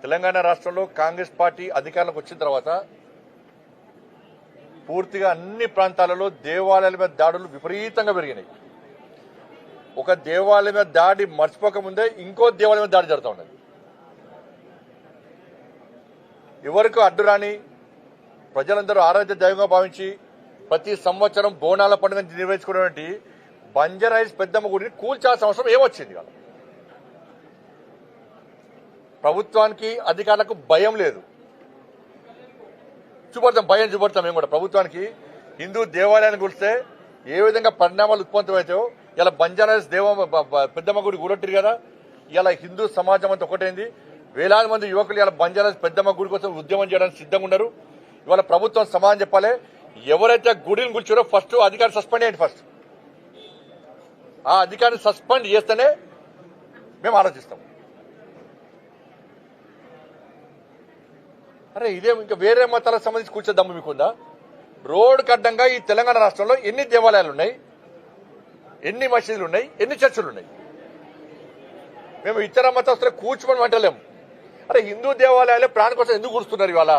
తెలంగాణ రాష్ట్రంలో కాంగ్రెస్ పార్టీ అధికారంలోకి వచ్చిన తర్వాత పూర్తిగా అన్ని ప్రాంతాలలో దేవాలయాల మీద దాడులు విపరీతంగా పెరిగినాయి. ఒక దేవాలయం మీద దాడి మర్చిపోకముందే ఇంకో దేవాలయం మీద దాడి జరుగుతూ ఉన్నది. ఎవరికి అడ్డురాని ప్రజలందరూ ఆరాధ్య దైవంగా భావించి ప్రతి సంవత్సరం బోనాల పండుగ నిర్వహించుకున్నటువంటి బంజారాయిల్స్ పెద్దమ్మ గుడిని కూల్చాల్సిన అవసరం ఏమొచ్చింది? కదా ప్రభుత్వానికి అధికారులకు భయం లేదు. భయం చూపడతాం మేము కూడా. ప్రభుత్వానికి హిందూ దేవాలయాన్ని కూల్స్తే ఏ విధంగా పరిణామాలు ఉత్పన్నమవుతాయో ఇలా బంజారాయిల్స్ పెద్దమ్మ గుడి కూడట్టిరు కదా. ఇలా హిందూ సమాజం అంతా ఒకటైంది. వేలాది మంది యువకులు ఇలా బంజారాయిల్స్ పెద్దమ్మ గుడి కోసం ఉద్యమం చేయడానికి సిద్ధంగా ఉన్నారు. ఇవాళ ప్రభుత్వం సమాధానం చెప్పాలి. ఎవరైతే గుడిని కూల్చారో ఫస్ట్ అధికారి సస్పెండ్ చేయండి. ఫస్ట్ ఆ అధికారిని సస్పెండ్ చేస్తేనే మేము ఆలోచిస్తాం. అరే ఇదే ఇంకా వేరే మతాలకు సంబంధించి కూర్చోద్దాము మీకుందా? రోడ్డుకు అడ్డంగా ఈ తెలంగాణ రాష్ట్రంలో ఎన్ని దేవాలయాలు ఉన్నాయి, ఎన్ని మసీదులు ఉన్నాయి, ఎన్ని చర్చిలు ఉన్నాయి? మేము ఇతర మతస్థులు కూర్చోమని అంటలేము. అరే హిందూ దేవాలయాలే ప్రాణ కోసం ఎందుకు కూర్చున్నారు? ఇవాళ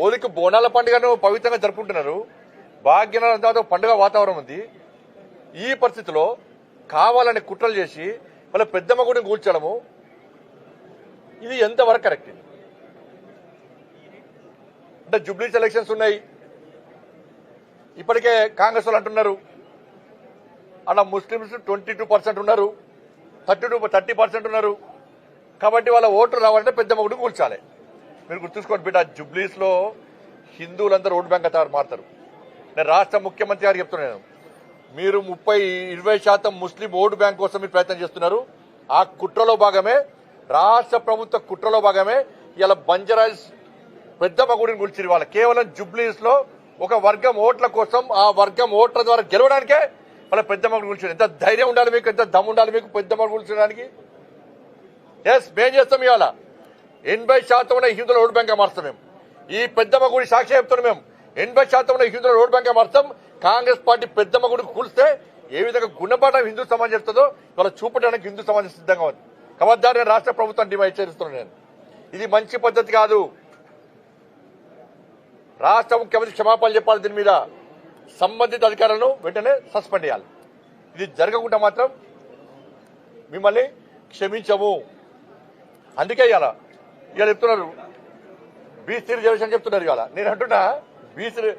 ఓలికి బోనాల పండుగను పవిత్రంగా జరుపుకుంటున్నారు. భాగ్యనగరంతో పండుగ వాతావరణం ఉంది. ఈ పరిస్థితిలో కావాలని కుట్రలు చేసి వాళ్ళ పెద్దమ్మ గుడిని కూల్చడము ఇది ఎంతవరకు కరెక్ట్? అంటే జూబ్లీస్ ఎలక్షన్స్ ఉన్నాయి. ఇప్పటికే కాంగ్రెస్ వాళ్ళు అంటున్నారు అలా ముస్లింస్ 22% ఉన్నారు, 30% ఉన్నారు. కాబట్టి వాళ్ళ ఓట్లు రావాలంటే పెద్దమ్మ గుడిని కూల్చాలి. మీరు గుర్తుంచుకోండి బిడ్డ, జూబ్లీస్ లో హిందువులందరూ ఓటు బ్యాంక్ మారుతారు. నేను రాష్ట్ర ముఖ్యమంత్రి గారు చెప్తున్నాను, మీరు 20% ముస్లిం ఓటు బ్యాంక్ కోసం మీరు ప్రయత్నం చేస్తున్నారు. ఆ కుట్రలో భాగమే, రాష్ట్ర ప్రభుత్వ కుట్రలో భాగమే ఇలా బంజారాయిల్స్ పెద్దమ్మ గుడిని కూల్చిరు. వాళ్ళ కేవలం జూబ్లీస్ లో ఒక వర్గం ఓట్ల కోసం, ఆ వర్గం ఓట్ల ద్వారా గెలవడానికే వాళ్ళ పెద్దమ్మ గుడి కూల్చారు. ఎంత ధైర్యం ఉండాలి మీకు, ఎంత దమ్ము ఉండాలి మీకు పెద్దమ్మ కూల్చడానికి? ఎస్ మేం చేస్తాం. ఇవాళ 80% ఉన్న హిందువుల ఓటు బ్యాంక్ మారుస్తాం మేము. ఈ పెద్దమ్మ గుడి సాక్షి చెప్తున్నాం మేము. 80% ఉన్న హిందువుల ఓటు బ్యాంక్ మారుస్తాం. కాంగ్రెస్ పార్టీ పెద్దమ్మ గుడికి కూల్స్తే ఏ విధంగా గుణపాఠం హిందూ సమాజం చేస్తుందో ఇవాళ చూపడానికి హిందూ సమాజం సిద్ధంగా ఉంది. ఖబర్దార్ నేను రాష్ట్ర ప్రభుత్వం హెచ్చరిస్తున్నాను. నేను ఇది మంచి పద్ధతి కాదు. రాష్ట్ర ముఖ్యమంత్రి క్షమాపణ చెప్పాలి. దీని మీద సంబంధిత అధికారులను వెంటనే సస్పెండ్ చేయాలి. ఇది జరగకుండా మాత్రం మిమ్మల్ని క్షమించము. అందుకే ఇవాళ చెప్తున్నారు బీసీ రిజర్వేషన్ చెప్తున్నారు. ఇవాళ నేను అంటున్నా బీసీ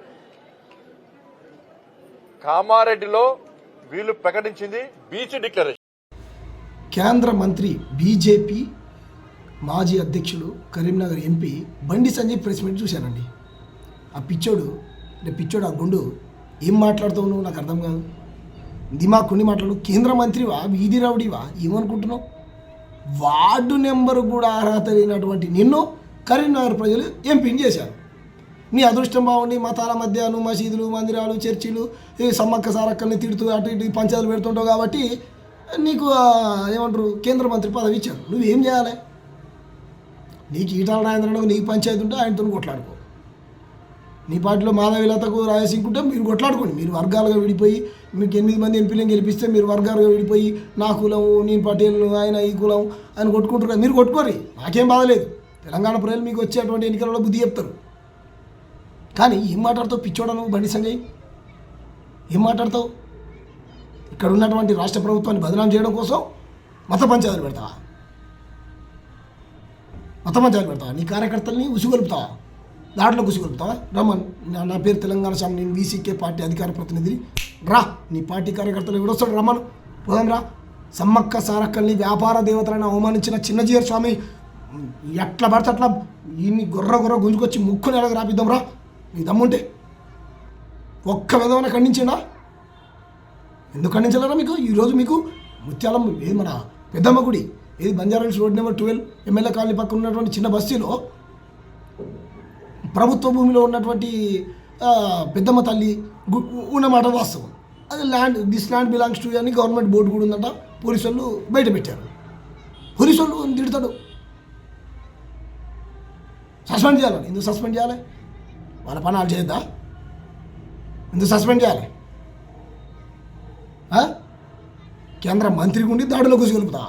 కామారెడ్డిలో వీళ్ళు ప్రకటించింది బీసీ డిక్లరేషన్. కేంద్ర మంత్రి బీజేపీ మాజీ అధ్యక్షుడు Karimnagar MP Bandi Sanjay press meet చూశానండి. ఆ పిచ్చోడు ఆ గుండు ఏం మాట్లాడుతావు నువ్వు? నాకు అర్థం కాదు. దిమాకుండి మాట్లాడు. కేంద్ర మంత్రివా, వీధి రౌడీవా, ఏమనుకుంటున్నావు? వార్డు నెంబరు కూడా అర్హత లేనటువంటి నిన్ను కరీంనగర్ ప్రజలు ఎంపీని చేశారు. నీ అదృష్టం బాగుండి మతాల మధ్య నువ్వు మసీదులు, మందిరాలు, చర్చిలు, ఈ సమ్మక్క సారక్కల్ని తిడుతూ అటు ఇటు పంచాయతీలు పెడుతుంటావు కాబట్టి నీకు ఏమంటారు కేంద్ర మంత్రి పదవి ఇచ్చారు. నువ్వేం చేయాలి? నీకు ఈటాల రాజేంద్రనకు నీకు పంచాయతీ ఉంటే ఆయనతో కొట్లాడుకో. నీ పార్టీలో మాధవీలతకు రాయసింగ్ ఉంటే మీరు కొట్లాడుకోండి. మీరు వర్గాలుగా విడిపోయి మీకు 8 మంది ఎంపీలను గెలిపిస్తే మీరు వర్గాలుగా విడిపోయి నా కులం, నేను పటేల్, ఆయన ఈ కులం అని కొట్టుకుంటారు కదా. మీరు కొట్టుకోరి, నాకేం బాధలేదు. తెలంగాణ ప్రజలు మీకు వచ్చేటువంటి ఎన్నికలలో బుద్ధి చెప్తారు. కానీ ఏం మాట్లాడతావు పిచ్చోడను బండి సంజయ్? ఏం మాట్లాడతావు? ఇక్కడ ఉన్నటువంటి రాష్ట్ర ప్రభుత్వాన్ని బదనాం చేయడం కోసం మత పంచాయతీలు పెడతావా? నీ కార్యకర్తల్ని ఉసుగొలుపుతావా? దాంట్లో కుసుగొలుపుతావా? రమ్మన్, నా పేరు తెలంగాణ స్వామి, నేను వీసీకే పార్టీ అధికార ప్రతినిధిని. రా, నీ పార్టీ కార్యకర్తలు ఎవడొస్తాడు? రమ్మను, పోదాం రా. సమ్మక్క సారక్కల్ని వ్యాపార దేవతలను అవమానించిన చిన్నజీయర్ స్వామి ఎట్లా పడితే అట్లా ఈయన్ని గొర్ర గుంజుకొచ్చి ముక్కుని ఎలాగ రాపిద్దాం రా. నీ దమ్ముంటే ఒక్క విధమైన ఖండించిండా? ఎందుకు ఖండించలేరా? మీకు ఈరోజు మీకు ముత్యాలం ఏది మన పెద్దమ్మ గుడి ఏది Banjara Hills road number 12 MLA colony పక్కన ఉన్నటువంటి చిన్న బస్తీలో ప్రభుత్వ భూమిలో ఉన్నటువంటి పెద్దమ్మ తల్లి ఉన్నమాట వాస్తవం. అది దిస్ ల్యాండ్ బిలాంగ్స్ టు అని గవర్నమెంట్ బోర్డు కూడా ఉందంట. పోలీసు వాళ్ళు బయట పెట్టారు. పోలీసు వాళ్ళు తిడతాడు. సస్పెండ్ చేయాలని. ఎందుకు సస్పెండ్ చేయాలి? వాళ్ళ పనాలు చేయొద్దా? ఎందుకు సస్పెండ్ చేయాలి? కేంద్ర మంత్రికి ఉండి దాడిలో కూసుగలుపుతా.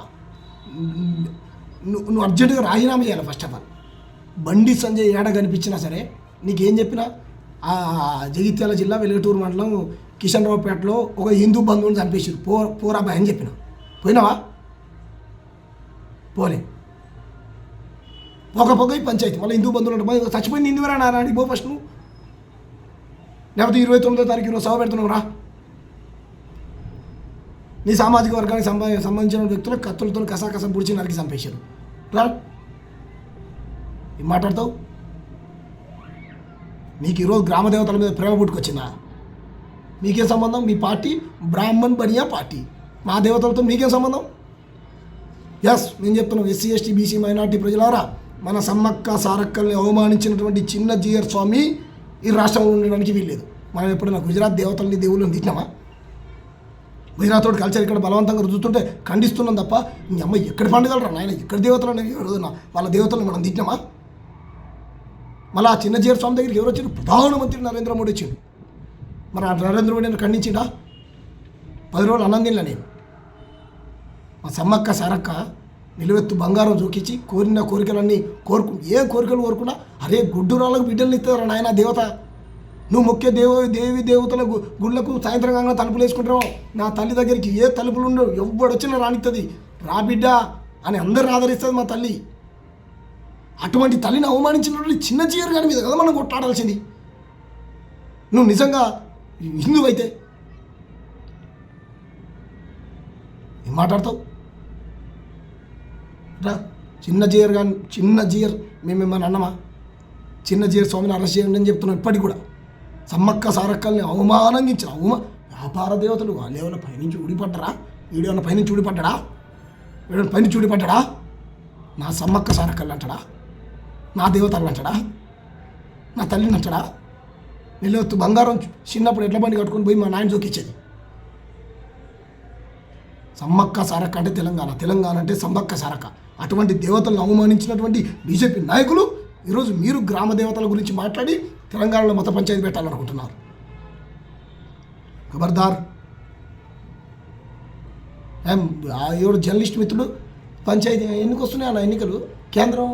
నువ్వు అర్జెంటుగా రాజీనామా చేయాలి. First of all Bandi Sanjay ఏడ కనిపించినా సరే నీకేం చెప్పినా ఆ జగిత్యాల జిల్లా వెలుగుటూరు మండలం కిషన్ రావుపేటలో ఒక హిందూ బంధువుని చంపేసారు, పోరా బాయ్ అని చెప్పిన. పోయినావా? పోలే. పొగ ఈ పంచాయతీ మళ్ళీ హిందూ బంధువులు అంటే చచ్చిపోయింది హిందువురా నారాయణ పో ఫస్ట్ నువ్వు. లేకపోతే 29వ తారీఖు నువ్వు సభ పెడుతున్నావు రా. నీ సామాజిక వర్గానికి సంబంధించిన వ్యక్తులు కత్తులతో కసాకసం పుడిచి నరికి చంపేశారు రా. ఏం మాట్లాడతావు? నీకు ఈరోజు గ్రామ దేవతల మీద ప్రేమ పుట్టుకొచ్చిందా? మీకేం సంబంధం? మీ పార్టీ బ్రాహ్మణ్ బనియా పార్టీ, మా దేవతలతో మీకేం సంబంధం? ఎస్, నేను చెప్తున్నాను, ఎస్సీ ఎస్టీ బీసీ మైనార్టీ ప్రజలారా, మన సమ్మక్క సారక్కల్ని అవమానించినటువంటి చిన్న జీఆర్ స్వామి ఈ రాష్ట్రంలో ఉండడానికి వీల్లేదు. మనం ఎప్పుడైనా గుజరాత్ దేవతల్ని దేవుళ్ళని తిట్టినామా? గుజరాత్ తోటి కల్చర్ ఇక్కడ బలవంతంగా రుజుతుంటే ఖండిస్తున్నాం తప్ప మీ అమ్మ ఎక్కడ పండుగలరా నాయన, ఎక్కడ దేవతలు రోజున వాళ్ళ దేవతలను మనం తిట్టినామా? మళ్ళీ ఆ చిన్న జీఆర్ స్వామి దగ్గరికి ఎవరు వచ్చారు? ప్రధానమంత్రి నరేంద్ర మోడీ వచ్చాడు. మరి ఆ నరేంద్ర మోడీ నేను ఖండించిండా? 10 రోజులు అన్నం తినలే నేను. మా సమ్మక్క సారక్క నిలువెత్తు బంగారం చూపించి కోరిన కోరికలన్నీ ఏ కోరికలు కోరుకున్నా అరే గుడ్డురాళ్ళకు బిడ్డలు ఇస్తారా నాయన దేవత. నువ్వు మొక్కే దేవి దేవతల గుళ్ళకు సాయంత్రం కాగా తలుపులు వేసుకుంటావు. నా తల్లి దగ్గరికి ఏ తలుపులు ఉండవు, ఎవడొచ్చినా రానిస్తుంది, రా బిడ్డ అని అందరిని ఆదరిస్తుంది మా తల్లి. అటువంటి తల్లిని అవమానించినటువంటి చిన్న జీఆర్ గారి మీద కదా మనం కొట్లాడాల్సింది. నువ్వు నిజంగా హిందువు అయితే ఏం మాట్లాడతావు రా? చిన్న జీఆర్ మేము మిమ్మల్ని అన్నమా? చిన్న జీఆర్ స్వామిని అరెస్ట్ చేయండి అని చెప్తున్నాం. ఇప్పటికి కూడా సమ్మక్క సారక్కల్ని అవమానంగించిన వ్యాపార దేవతలు వాళ్ళు ఏమైనా పైనుంచి ఊడిపడ్డరా? వీడేమన్నా పైనుంచి ఊడిపడ్డా? వీడేమైనా పైనుంచి ఊడిపడ్డా? నా సమ్మక్క సారక్కల్ని అంటాడా? నా దేవతలను అంటాడా? నా తల్లిని అంటాడా? నిలవెత్తు బంగారం చిన్నప్పుడు ఎడ్ల బండి కట్టుకొని పోయి మా నాయన జోకిచ్చేది. సమ్మక్క సారక్క అంటే తెలంగాణ అంటే సమ్మక్క సారక్క. అటువంటి దేవతలను అవమానించినటువంటి బీజేపీ నాయకులు ఈరోజు మీరు గ్రామ దేవతల గురించి మాట్లాడి తెలంగాణలో మత పంచాయతీ పెట్టాలనుకుంటున్నారు. ఖబర్దార్. ఎవరు జర్నలిస్ట్ మిత్రుడు పంచాయతీ ఎన్నిక వస్తున్నాయి అన్న, ఎన్నికలు కేంద్రం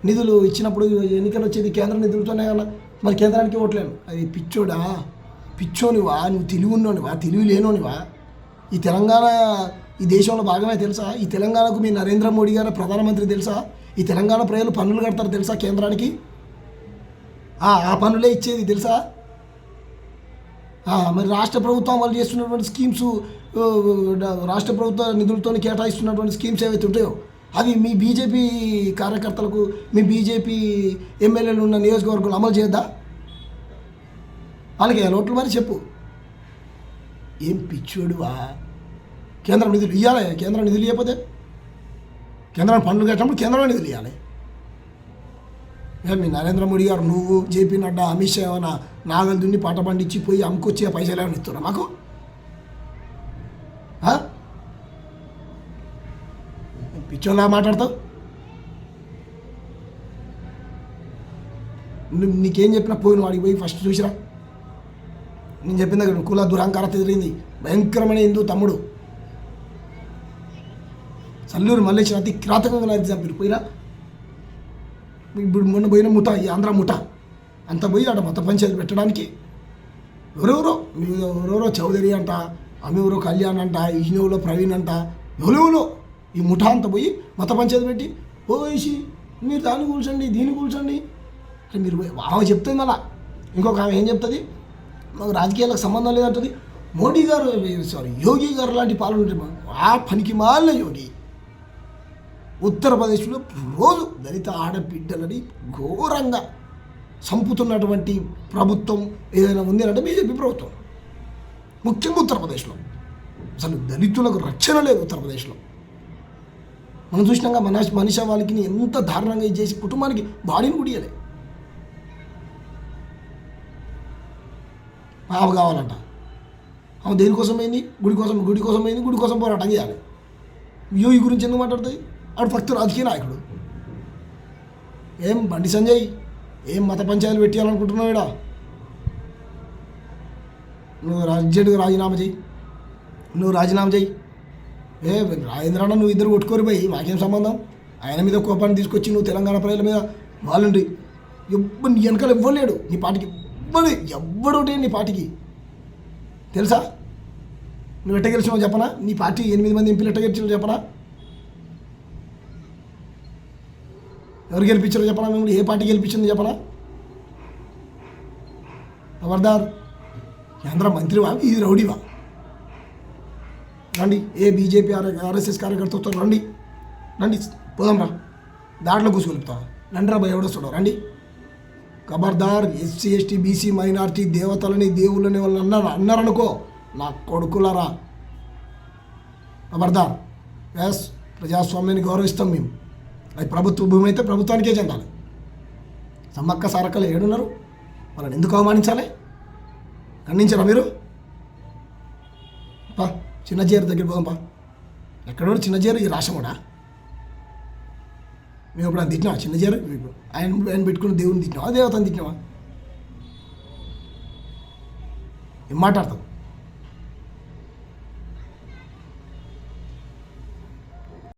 నిధులు ఇచ్చినప్పుడు ఎన్నికలు వచ్చేది కేంద్ర నిధులతోనే అన్న. మరి కేంద్రానికి ఓట్లేను. అది పిచ్చోనివా? నువ్వు తెలివి ఉన్నోనివా? తెలివి లేనోనివా? ఈ తెలంగాణ ఈ దేశంలో భాగమే తెలుసా? ఈ తెలంగాణకు మీ నరేంద్ర మోడీ గారు ప్రధానమంత్రి తెలుసా? ఈ తెలంగాణ ప్రజలు పన్నులు కడతారు తెలుసా కేంద్రానికి? ఆ పన్నులే ఇచ్చేది తెలుసా? మరి రాష్ట్ర ప్రభుత్వం అమలు చేస్తున్నటువంటి స్కీమ్స్, రాష్ట్ర ప్రభుత్వ నిధులతో కేటాయిస్తున్నటువంటి స్కీమ్స్ ఏవైతే ఉంటాయో అవి మీ బీజేపీ కార్యకర్తలకు, మీ బీజేపీ ఎమ్మెల్యేలు ఉన్న నియోజకవర్గంలో అమలు చేయొద్దా? వాళ్ళకి ఓట్లు మరి చెప్పు. ఏం పిచ్చోడువా? కేంద్రం నిధులు ఇవ్వాలి. కేంద్రం నిధులు ఇవ్వకపోతే కేంద్రం పన్నులు కట్టినప్పుడు కేంద్రం నిధులు ఇవ్వాలి. మీ నరేంద్ర మోడీ గారు, నువ్వు, జేపీ నడ్డా, అమిత్ షా ఏమైనా నాగలు దున్ని పాట పండించి పోయి అమ్ముకొచ్చే పైసలు ఏమైనా ఇస్తున్నా మాకు? పిచ్చోలా మాట్లాడతావు. నీకేం చెప్పినా పోయిన వాడికి పోయి ఫస్ట్ చూసిరా. నేను చెప్పిన దగ్గర కుల దురహంకారత ఎదిరింది. భయంకరమైన హిందూ తమ్ముడు సల్లూరు మల్లేశ్వర అతి కిరాతకంగా నరికి చంపారు. పోయిరా. ఇప్పుడు మొన్న పోయిన ముఠా, ఈ ఆంధ్ర ముఠా అంతా పోయి అక్కడ మత పంచాయతీ పెట్టడానికి ఎవరెవరో చౌదరి అంట, ఆమె ఎవరో కళ్యాణ్ అంట, ఈయనెవరో ప్రవీణ్ అంట, ఎవరెవరో ఈ ముఠా అంతా పోయి మత పంచాయతీ పెట్టి పోయేసి మీరు దాన్ని కూర్చోండి దీన్ని కూర్చోండి మీరు ఆమె చెప్తుంది. అలా ఇంకొక ఆమె ఏం చెప్తుంది, మాకు రాజకీయాలకు సంబంధం లేదంటుంది. మోడీ గారు యోగి గారు లాంటి పాలన ఆ పనికి మాలిన యోగి ఉత్తరప్రదేశ్లో రోజు దళిత ఆడబిడ్డలని ఘోరంగా చంపుతున్నటువంటి ప్రభుత్వం ఏదైనా ఉంది అంటే బీజేపీ ప్రభుత్వం. ముఖ్యంగా ఉత్తరప్రదేశ్లో అసలు దళితులకు రక్షణ లేదు. ఉత్తరప్రదేశ్లో మనం చూసినాక మనిషి వాళ్ళకి ఎంత దారుణంగా ఇది చేసి కుటుంబానికి బాడీని కుడియలే. పాప కావాలంట. ఆమె దేనికోసం అయింది? గుడి కోసం అయింది. గుడి కోసం పోరాటం చేయాలి. యోగి గురించి ఎందుకు మాట్లాడుతుంది? ఆడు ఫక్తు రాజకీయ నాయకుడు. ఏం బండి సంజయ్ ఏం మత పంచాయతీలు పెట్టాలనుకుంటున్నావు? ఇడా నువ్వు అర్జెంటుగా రాజీనామా చేయి. ఏ రాజేంద్రన్న నువ్వు ఇద్దరు కొట్టుకోరు పోయి మాకేం సంబంధం. ఆయన మీద కోపాన్ని తీసుకొచ్చి నువ్వు తెలంగాణ ప్రజల మీద వాళ్ళుండి ఎవ్వరు నీ వెనకాల ఇవ్వలేడు నీ పార్టీకి, ఎవ్వడు నీ పార్టీకి తెలుసా? నువ్వు ఎట్ట గెలిచినావు చెప్పనా? నీ పార్టీ 8 మంది ఎంపీలు ఎట్ట గెలిచినావు చెప్పనా? ఎవరు గెలిపించారో చెప్పనా? మిమ్మల్ని ఏ పార్టీ గెలిపించిందో చెప్పనా? ఖబర్దార్, కేంద్ర మంత్రివా ఇది రౌడీవా? రండి, ఏ బీజేపీ ఆర్ఎస్ఎస్ కార్యకర్తతో రండి, రండి పోదాం రా, దాంట్లో కూసుకొలుపుతా రండి రా భయ ఎవడొస్తాడో రండి. ఖబర్దార్, ఎస్సీ ఎస్టీ బీసీ మైనార్టీ దేవతలని దేవుళ్ళని వాళ్ళు అన్నారనుకో నా కొడుకులారా, ఖబర్దార్. ఎస్, ప్రజాస్వామ్యాన్ని గౌరవిస్తాం మేము. అది ప్రభుత్వ భూమి అయితే ప్రభుత్వానికే చెందాలి. సమ్మక్క సారక్కలు ఏడున్నారు, వాళ్ళని ఎందుకు అవమానించాలి? ఖండించరా మీరు? పా చిన్నజేరు దగ్గర పోదాం పా. ఎక్కడో చిన్నజేరు ఈ రాష్ట్రమోడా? మేము ఇప్పుడు తిట్టినావా చిన్నజేరు? ఆయన పెట్టుకుని దేవుని తిట్టినావా దేవతని తిట్టినావా? ఏం మాట్లాడతావు?